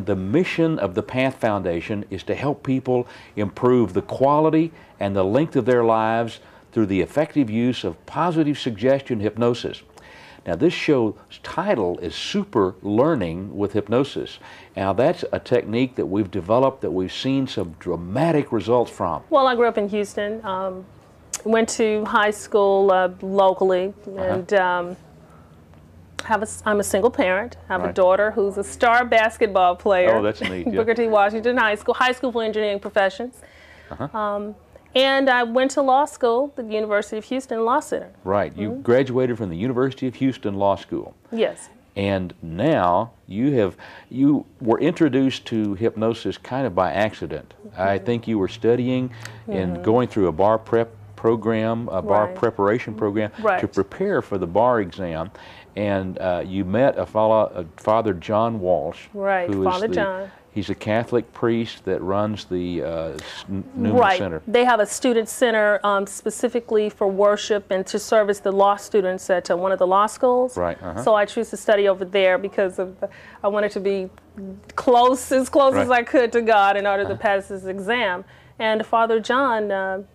the mission of the PATH Foundation is to help people improve the quality and the length of their lives through the effective use of positive suggestion hypnosis. Now, this show's title is Super Learning with Hypnosis. Now, that's a technique that we've developed that we've seen some dramatic results from. Well, I grew up in Houston, went to high school locally, and I'm a single parent. I have a daughter who's a star basketball player. Oh, that's neat. Booker T. Washington High School for Engineering Professions. And I went to law school at the University of Houston Law Center. Right. You graduated from the University of Houston Law School. Yes. And now you were introduced to hypnosis kind of by accident. I think you were studying and going through a bar prep program, a bar preparation program to prepare for the bar exam. And you met a fellow, Father John Walsh. Right, Father John. He's a Catholic priest that runs the Newman Center. They have a student center specifically for worship and to service the law students at one of the law schools. Right. So I chose to study over there because I wanted to be as close as I could to God in order to pass this exam. And Father John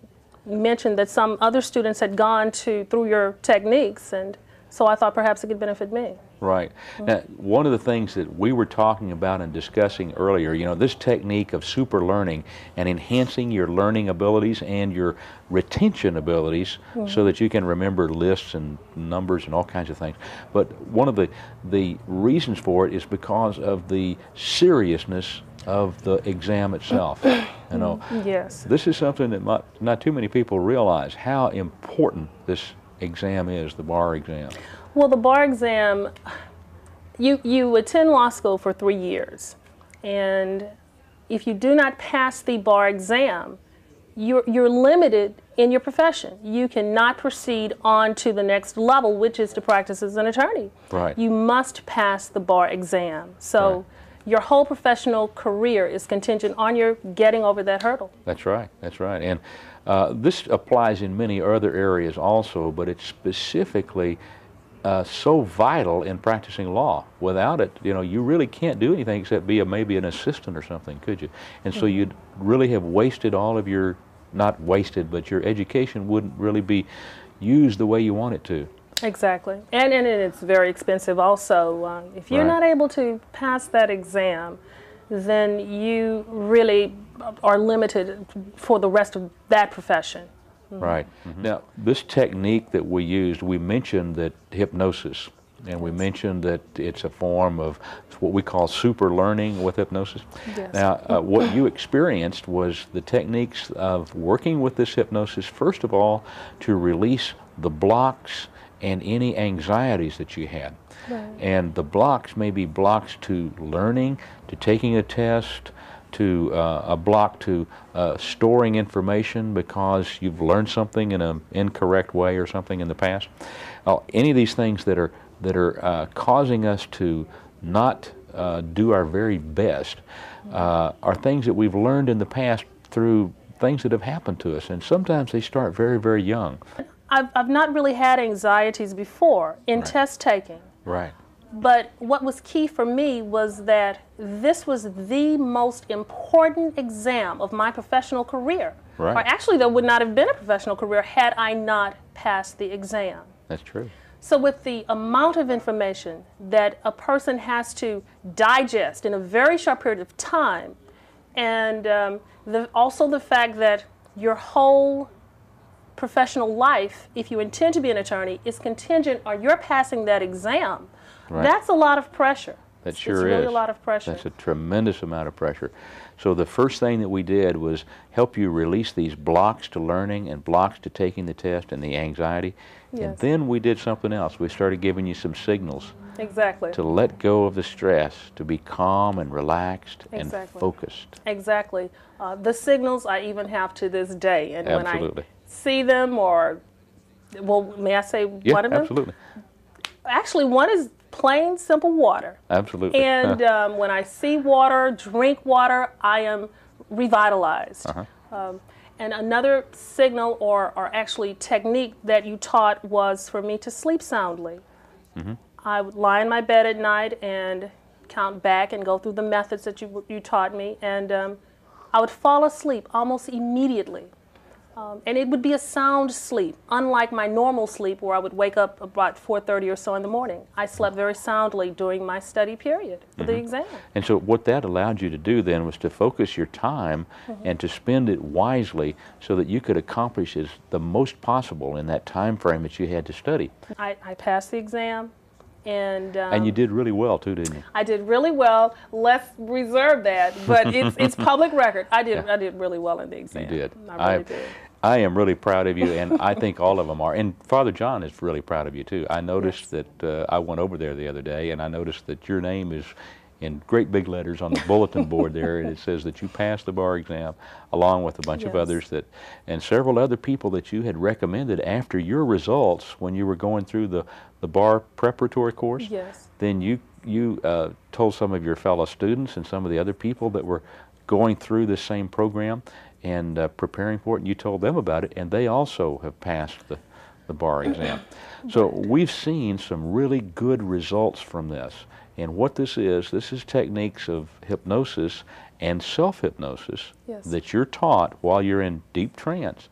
mentioned that some other students had gone through your techniques, and so I thought perhaps it could benefit me. Right. Now, one of the things that we were talking about and discussing earlier, you know, this technique of super learning and enhancing your learning abilities and your retention abilities so that you can remember lists and numbers and all kinds of things. But one of the reasons for it is because of the seriousness of the exam itself. You know, this is something that not too many people realize, how important this exam is, the bar exam. Well, the bar exam, you attend law school for 3 years, and if you do not pass the bar exam, you're limited in your profession. You cannot proceed on to the next level, which is to practice as an attorney. Right. You must pass the bar exam. So your whole professional career is contingent on your getting over that hurdle. That's right. That's right. And this applies in many other areas also, but it's specifically so vital in practicing law. Without it, you know, you really can't do anything except be maybe an assistant or something, could you? And so you'd really have wasted all of your, not wasted, but your education wouldn't really be used the way you want it to. Exactly. And it's very expensive also. If you're not able to pass that exam, then you really are limited for the rest of that profession. Right. Now, this technique that we used, we mentioned that hypnosis, and we mentioned that it's a form of what we call super learning with hypnosis. Yes. Now, what you experienced was the techniques of working with this hypnosis, first of all, to release the blocks and any anxieties that you had. And the blocks may be blocks to learning, to taking a test, to a block to storing information because you've learned something in an incorrect way or something in the past. Any of these things that are causing us to not do our very best are things that we've learned in the past through things that have happened to us, and sometimes they start very, very young. I've not really had anxieties before in test taking. Right. But what was key for me was that this was the most important exam of my professional career. Right. Or actually, there would not have been a professional career had I not passed the exam. That's true. So with the amount of information that a person has to digest in a very short period of time, and also the fact that your whole professional life, if you intend to be an attorney, is contingent on your passing that exam. That's a lot of pressure. That sure is. It's really a lot of pressure. That's a tremendous amount of pressure. So the first thing that we did was help you release these blocks to learning and blocks to taking the test and the anxiety. And then we did something else. We started giving you some signals. Exactly. To let go of the stress, to be calm and relaxed and focused. Exactly. The signals I even have to this day. And when I see them, or, well, may I say one of them? Absolutely. Actually, one is plain, simple water. Absolutely. And when I see water, drink water, I am revitalized. And another signal or actually technique that you taught was for me to sleep soundly. I would lie in my bed at night and count back and go through the methods that you taught me, and I would fall asleep almost immediately. And it would be a sound sleep, unlike my normal sleep where I would wake up about 4:30 or so in the morning. I slept very soundly during my study period for the exam. And so what that allowed you to do then was to focus your time and to spend it wisely so that you could accomplish the most possible in that time frame that you had to study. I passed the exam. And you did really well too, didn't you? I did really well. Let's reserve that, but it's public record. I did really well in the exam. You did. I really did. I am really proud of you, and I think all of them are. And Father John is really proud of you too. I noticed that I went over there the other day, and I noticed that your name is in great big letters on the bulletin board there, and it says that you passed the bar exam along with a bunch of others and several other people that you had recommended after your results when you were going through the bar preparatory course. Yes. Then you told some of your fellow students and some of the other people that were going through the same program and preparing for it, and you told them about it, and they also have passed the bar exam. So we've seen some really good results from this. And what this is techniques of hypnosis and self-hypnosis that you're taught while you're in deep trance.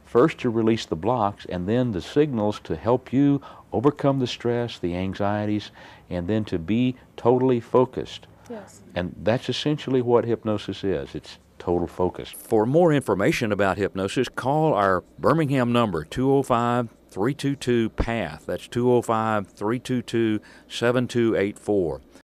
First to release the blocks, and then the signals to help you overcome the stress, the anxieties, and then to be totally focused. Yes. And that's essentially what hypnosis is. It's total focus. For more information about hypnosis, call our Birmingham number, 205-322-PATH. That's 205-322-7284.